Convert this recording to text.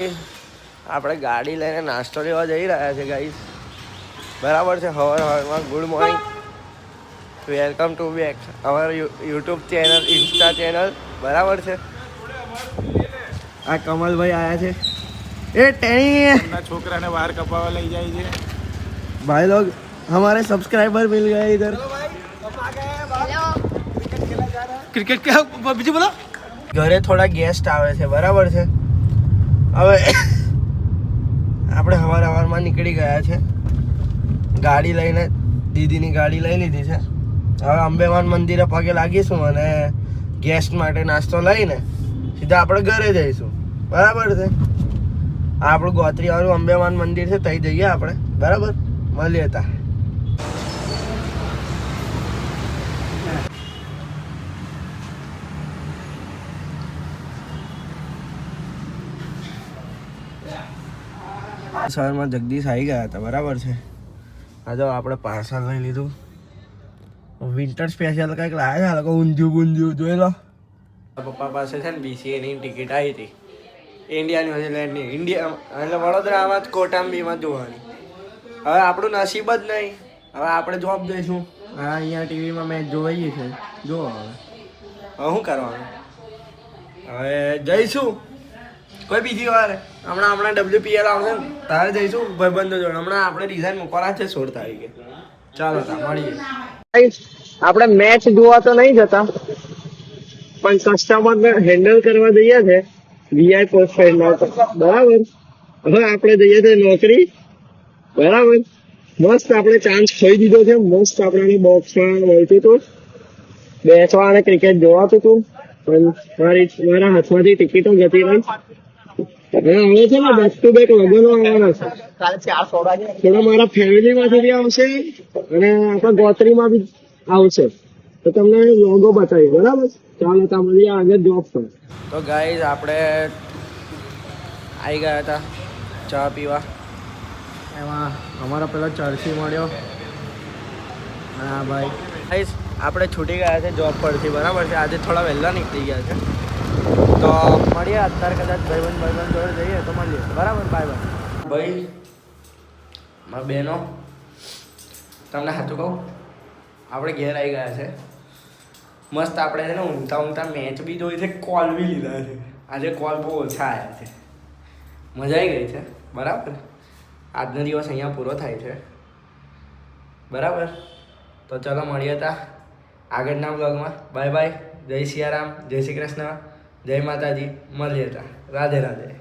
આપણે ગાડી લઈને નાસ્તો લેવા જઈ રહ્યા છે ગાઈસ. બરાબર છે. હવારમાં good morning, welcome to back our YouTube channel, Insta channel. બરાબર છે. આ કમલભાઈ આવ્યા છે. એ ટેણી છોકરાને વાર કપાવા લઈ જાય છે. ભાઈ લોग हमारे सब्सक्राइबर मिल गए इधर. क्रिकेट क्या बीजू बोलो. ઘરે થોડા ગેસ્ટ આવે છે. બરાબર છે. હવે આપણે હવારમાં નીકળી ગયા છે ગાડી લઈને. દીદીની ગાડી લઈ લીધી છે. હવે અંબેમાન મંદિરે પગે લાગીશું અને ગેસ્ટ માટે નાસ્તો લઈને સીધા આપણે ઘરે જઈશું. બરાબર છે. આપણું ગોત્રીવાળું અંબેમાન મંદિર છે, ત્યાં જઈએ આપણે. બરાબર, મળીએ તા. સવારમાં જગદીશ આવી ગયા હતા. બરાબર છે. આ જો આપણે પાર્સલ લઈ લીધું. વિન્ટર સ્પેશિયલ કંઈક લાવ્યા છે. લોકો ઊંધિયું બુંધિયું જોઈ લો. પપ્પા પાસે છે ને BCAની ટિકિટ આવી હતી, ઇન્ડિયા ન્યુઝીલેન્ડની. ઇન્ડિયા એટલે વડોદરામાં જ કોટાંબીમાં જોવાની. હવે આપણું નસીબ જ નહીં. હવે આપણે જોબ જઈશું. હા, અહીંયા ટીવીમાં મેચ જોવાઈએ છે. જો હવે શું કરવાનું. હવે જઈશું કોઈ બીજી વાર. હમણાં WPL આવશે ને તારે જઈશું ભાઈબંધો જોડે. હમણાં આપણે ડિઝાઇન મૂકવાના છે 16 તારીખે. ચાલો તા મળીએ. આપણે મેચ જોવા તો નહીં જતા, પણ કસ્ટમરને હેન્ડલ કરવા જઈએ છે VI પોસ્ટપેડમાં. બરાબર. હવે આપણે જઈએ છીએ નોકરી. બરાબર. મસ્ત આપણે ચાન્સ ખોઈ દીધો છે. મસ્ત આપણે બોક્સમાં મળતું હતું, બેસવા અને ક્રિકેટ જોવાતું હતું, પણ મારા હાથમાંથી ટિકિટો જતી રહી. હવે છે ને બેક ટુ બેક લગ્નો આવવાના છે. થોડા મારા ફેમિલી માંથી બી આવશે અને આપણા ગોત્રીમાં બી આવશે, તો તમને લોગો બતાવી. બરાબર. ચાલો ત્યાં મળીએ આગળ જોબ પર. તો ગાઈઝ આપણે આવી ગયા હતા ચા પીવા. એમાં અમારો પેલો ચર્ચી મળ્યો. હા ભાઈ. ગાઈઝ આપણે છૂટી ગયા છે જોબ પરથી. બરાબર છે. આજે થોડા વહેલા નીકળી ગયા છે. તો મળીએ અત્યારે. કદાચ ભાઈબંધ જોડે જઈએ તો મળીએ. બરાબર. Bye bye. ભાઈ મારા બહેનો, તમને સાચું કહું, આપણે ઘેર આવી ગયા છે. મસ્ત આપણે છે ને ઊંઘતા મેચ બી જોઈ છે, કોલ બી લીધા છે. આજે કોલ બહુ ઓછા આવ્યા છે. મજા આવી ગઈ છે. બરાબર. આજનો દિવસ અહીંયા પૂરો થાય છે. બરાબર. તો ચાલો મળીએ તા આગળના બ્લોગમાં. Bye bye. જય સિયારામ, જય શ્રી કૃષ્ણ, જય માતાજી. મળીએ તા. રાધે રાધે.